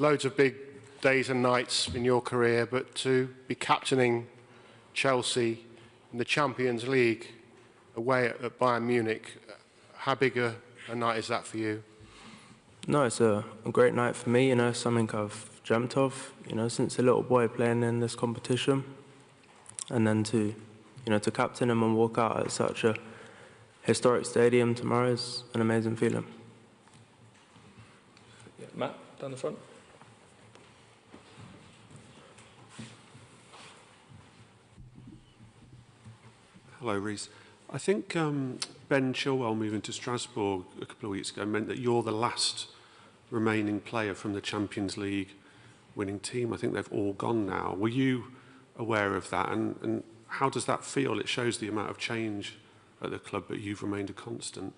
loads of big days and nights in your career, but to be captaining Chelsea in the Champions League away at Bayern Munich, how big a night is that for you? No, it's a great night for me, something I've dreamt of, since a little boy playing in this competition. And then to captain him and walk out at such a historic stadium tomorrow is an amazing feeling. Yeah, Matt, down the front. Hello, Reece. I think Ben Chilwell moving to Strasbourg a couple of weeks ago meant that you're the last remaining player from the Champions League winning team. I think they've all gone now. Were you aware of that? And how does that feel? It shows the amount of change at the club, but you've remained a constant.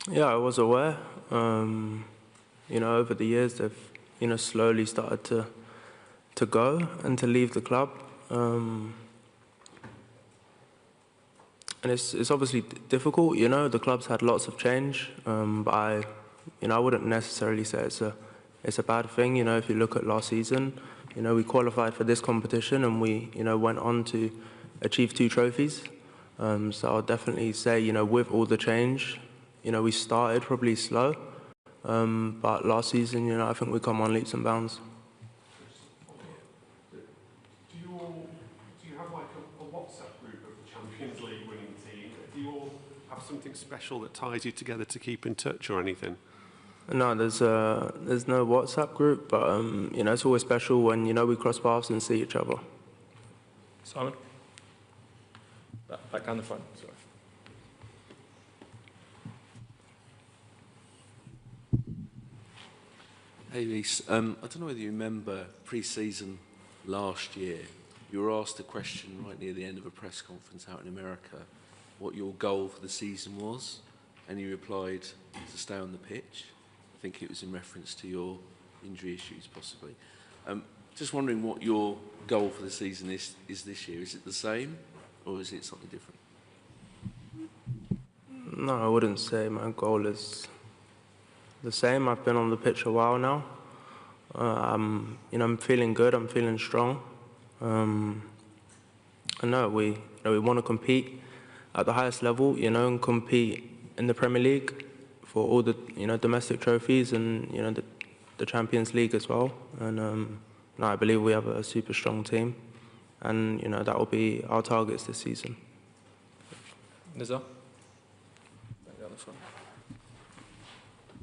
Yeah, I was aware. Over the years, they've slowly started to go and to leave the club. And it's obviously difficult, the club's had lots of change, but I wouldn't necessarily say it's a bad thing, if you look at last season, we qualified for this competition and we, went on to achieve 2 trophies. So I'll definitely say, with all the change, we started probably slow, but last season, I think we come on leaps and bounds. Something special that ties you together to keep in touch or anything? No, there's no WhatsApp group, but it's always special when we cross paths and see each other. Simon, back down the front. Sorry. Hey, Reece. I don't know whether you remember pre-season last year. You were asked a question right near the end of a press conference out in America, what your goal for the season was, and you replied to stay on the pitch. I think it was in reference to your injury issues, possibly. Just wondering what your goal for the season is this year. Is it the same, or is it something different? No, I wouldn't say my goal is the same. I've been on the pitch a while now. I'm feeling good. I'm feeling strong. And no, we want to compete at the highest level, and compete in the Premier League for all the, domestic trophies and, the Champions League as well. And I believe we have a super strong team, and, that will be our targets this season. Nizar? Back down the front.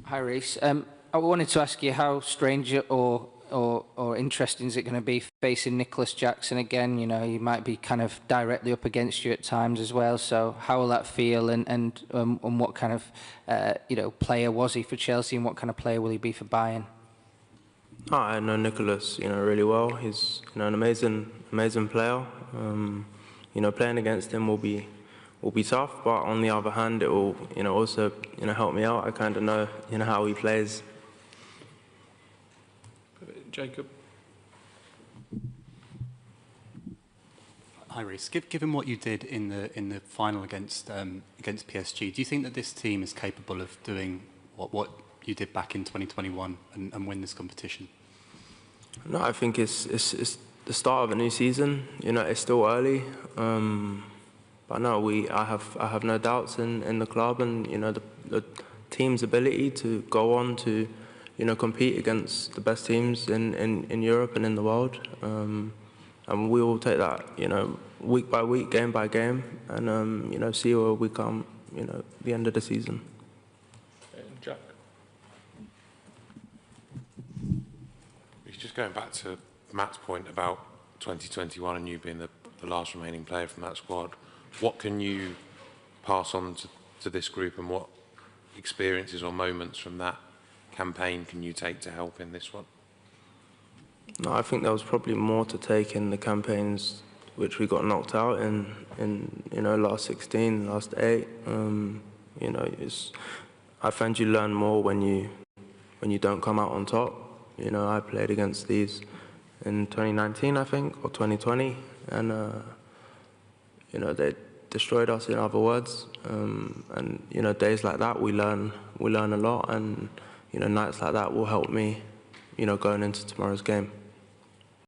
Hi, Reece. I wanted to ask you how strange or interesting is it going to be facing Nicholas Jackson again? He might be kind of directly up against you at times as well. So how will that feel, and what kind of player was he for Chelsea, and what kind of player will he be for Bayern? I know Nicholas, really well. He's an amazing player. Playing against him will be tough, but on the other hand, it will also help me out. I kind of know how he plays. Jacob. Hi, Reece. Given what you did in the final against PSG, do you think that this team is capable of doing what you did back in 2021 and win this competition? No, I think it's the start of a new season. It's still early, but no, I have no doubts in the club and the team's ability to go on to compete against the best teams in Europe and in the world. And we will take that, week by week, game by game, and, see where we come, the end of the season. Jack? Just going back to Matt's point about 2021 and you being the last remaining player from that squad, what can you pass on to this group, and what experiences or moments from that campaign can you take to help in this one? No, I think there was probably more to take in the campaigns which we got knocked out in last 16, last 8. I find you learn more when you don't come out on top. I played against these in 2019, I think, or 2020, and they destroyed us, in other words. And days like that we learn a lot, and nights like that will help me you know, going into tomorrow's game.